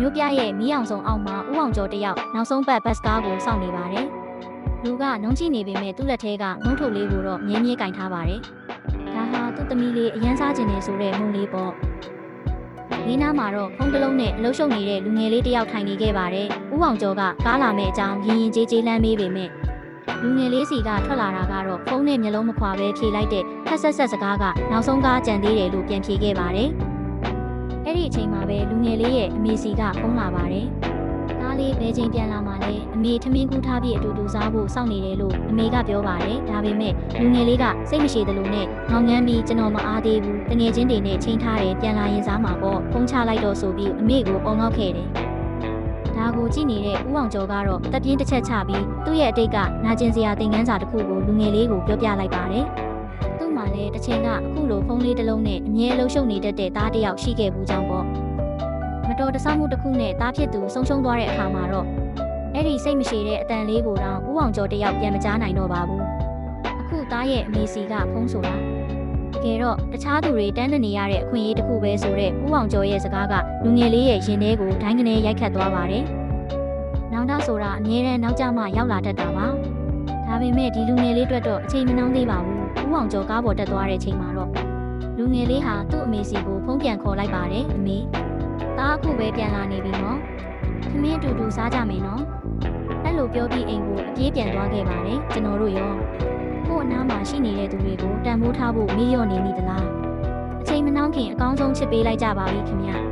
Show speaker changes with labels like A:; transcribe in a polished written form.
A: မျိုးပြရဲ့မီးအောင်ဆုံးအောင်မှာဥအောင်ကျော်တယောက်နောက်ဆုံးပတ်ဘတ်စကားကိုစောင့်နေပါတယ်လူကနှုံးကြည့်နေပေမဲ့သူ့လက်ထဲကနှုံးထုတ်လေးကိုတော့မြဲမြဲကင်ထားပါတယ်ဒါဟာသူ့သမီးလေးအရန်စားခြင်းနေဆိုတဲ့မုံလေးပေါ့ဒီနားမှာတော့ဖုန်းတစ်လုံးနဲ့အလှုပ်ရှုပ်နေတဲ့လူငယ်လေးတယောက်ထိုင်နေခဲ့ပါတယ်ဥအောင်ကျော်ကကားလာမဲ့အကြောင်းရင်ရင်ကြေးကြေးလမ်းမေးပေမဲ့လူငယ်လေးစီကထွက်လာတာကတော့ဖုန်းနဲ့မျက်လုံးမခွာပဲဖြေလိုက်တဲ့ခက်ဆက်ဆက်စကားကနောက်ဆုံးကားကြံသေးတယ်လို့ပြန်ဖြေခဲ့ပါတယ်အဲ့ဒီအချိန်မှာပဲလူငယ်လေးရဲ့အမေစီကဖုန်းလာပါတယ်။ဒါလေးဘယ်ချိန်ပြန်လာမှလဲအမေထမင်းကူးထားပြီးအတူတူစားဖို့စောင့်နေတယ်လို့အမေကပြောပါတယ်။ဒါပေမဲ့လူငယ်လေးကစိတ်မရှိသလိုနဲ့ငေါငန်းပြီးကျွန်တော်မအားသေးဘူး။တငယ်ချင်းတွေနဲ့ချိန်ထားတယ်ပြန်လာရင်စားမှာပေါ့ဖုန်းချလိုက်တော့ဆိုပြီးအမေကိုပုံငေါက်ခဲ့တယ်။ဒါကိုကြည့်နေတဲ့ဦးအောင်ကျော်ကတော့တပ်ပြင်းတစ်ချက်ချပြီးသူ့ရဲ့အတိတ်ကနာကျင်စရာသင်ခန်းစာတစ်ခုကိုလူငယ်လေးကိုပြောပြလိုက်ပါတယ်။သူ့မှာလည်းတစ်ချိန်ကအခုလိုဖုန်းလေးတစ်လုံးနဲ့အမြဲလှုပ်ရှုပ်နေတတ်တဲ့သားတစ်ယောက်ရှိခဲ့ဘူးကြောင်းပေါ့မတော်တဆမှုတစ်ခုနဲ့သားဖြစ်သူဆုံးရှုံးသွားတဲ့အခါမှာတော့အဲ့ဒီစိတ်မရှိတဲ့အတန်လေးကိုတော့ဦးအောင်ကျော်တစ်ယောက်ပြန်မကြားနိုင်တော့ပါဘူးအခုသားရဲ့အမေစီကဖုန်းဆိုတာတကယ်တော့တခြားသူတွေတန်းနေရတဲ့အခွင့်အရေးတစ်ခုပဲဆိုတဲ့ဦးအောင်ကျော်ရဲ့စကားကလူငယ်လေးရဲ့ရင်ထဲကိုဒိုင်းကနေရိုက်ခတ်သွားပါတယ်နောင်တဆိုတာအမြဲတမ်းနောက်ကျမှရောက်လာတတ်တာပါဒါပေမဲ့ဒီလူငယ်လေးအတွက်တော့အချိန်မနှောင်းသေးပါဘူးဦးအောင်ကျော်ကားပေါ်တက်သွားတဲ့အချိန်မှာတော့လူငယ်လေးဟာသူ့အမေစီကိုဖုန်းပြန်ခေါ်လိုက်ပါတယ်အမေသားအခုပဲပြန်လာနေပြီနော်ခမင်းအတူတူစားကြမယ်နော်အဲ့လိုပြောပြီးအိမ်ကိုအပြေးပြန်သွားခဲ့ပါတယ်ကျွန်တော်တို့ရောကို့အနားမှာရှိနေတဲ့သူတွေကိုတန်ဖိုးထားဖို့မေ့လျော့နေမိသလားအချိန်မနှောင်းခင်အကောင်းဆုံးချစ်ပေးလိုက်ကြပါပြီခင်ဗျ